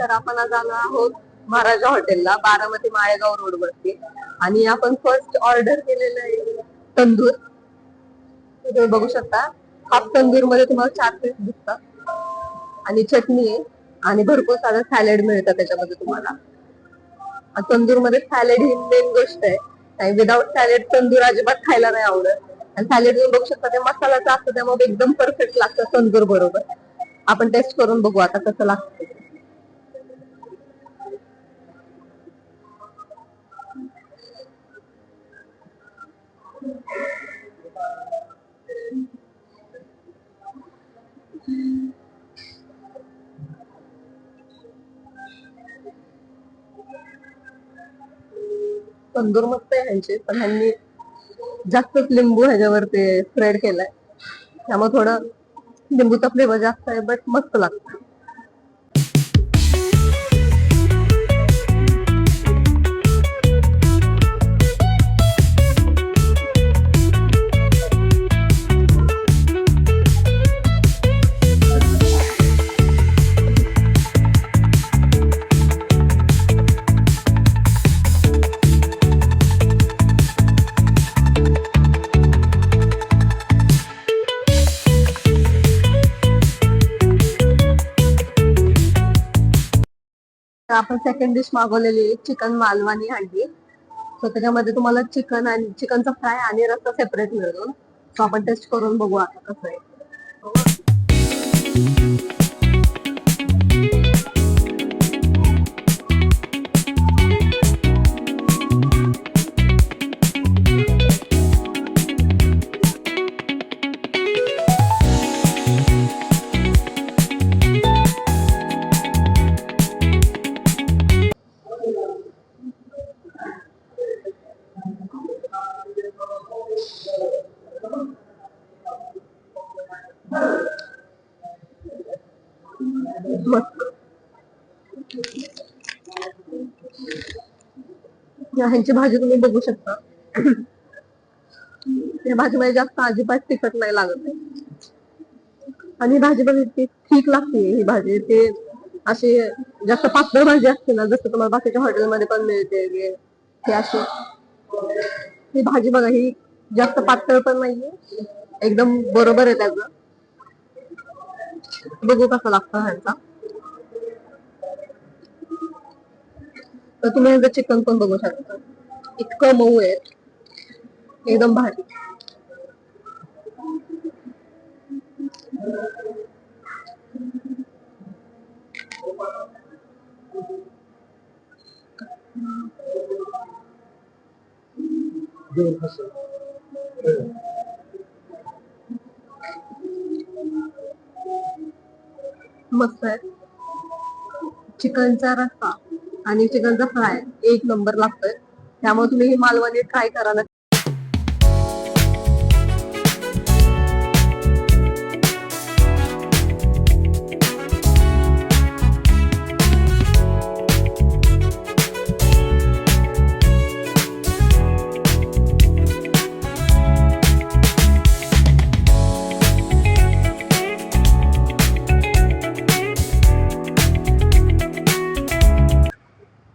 तर आपण आज आलो आहोत महाराजा हॉटेलला, बारामती माळेगाव रोड वरती. आणि आपण फर्स्ट ऑर्डर केलेलं आहे तंदूर. तुम्ही बघू शकता, हाफ तंदूर मध्ये तुम्हाला 4 पीस दिसतात आणि चटणी आहे आणि भरपूर सारं सॅलड मिळतं त्याच्यामध्ये तुम्हाला. तंदूर मध्ये सॅलड ही मेन गोष्ट आहे. विदाउट सॅलड तंदूर अजिबात खायला नाही आवडत. आणि सॅलड तुम्ही बघू शकता ते मसाल्याचं असतं, त्यामुळे एकदम परफेक्ट लागतं तंदूर बरोबर. आपण टेस्ट करून बघू आता कसं लागतं. तंदूर मस्त आहे ह्यांचे, पण ह्यांनी जास्तच लिंबू ह्याच्यावर ते स्प्रेड केलाय, त्यामुळे थोडं लिंबूचा फ्लेवर जास्त आहे, बट मस्त लागतं. आपण सेकंड डिश मागवलेली चिकन मालवणी हंडी. सो त्याच्यामध्ये तुम्हाला चिकन आणि चिकनचा फ्राय आणि रस्सा सेपरेट मिळतो. सो आपण टेस्ट करून बघू आता कसं आहे. ह्यांची भाजी तुम्ही बघू शकता. या भाजीमध्ये जास्त अजिबात तिखट नाही लागत. आणि भाजी पण इतकी ठीक लागते ही भाजी. ते अशी जास्त पातळ भाजी असते ना, जसं तुम्हाला बाकीच्या हॉटेलमध्ये पण मिळते हे अशी. ही भाजी बघा, ही जास्त पातळ पण नाहीये, एकदम बरोबर आहे त्याचं. बघू कसं लागतं ह्यांचा. तर तुम्ही ह्याचं चिकन पण बघू शकता, इतकं मऊ आहे, एकदम भारी. मस्त आहे. चिकनचा रस्सा आणि चिकनचा फ्राय एक नंबर लागतोय, त्यामुळे तुम्ही ही मालवणी ट्राय करा.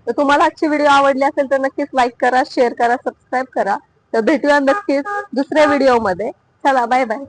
तर तुम्हाला आजची व्हिडिओ आवडली असेल तर नक्कीच लाईक करा, शेअर करा, सबस्क्राईब करा. तर भेटूया नक्कीच दुसऱ्या व्हिडिओ मध्ये. चला, बाय बाय.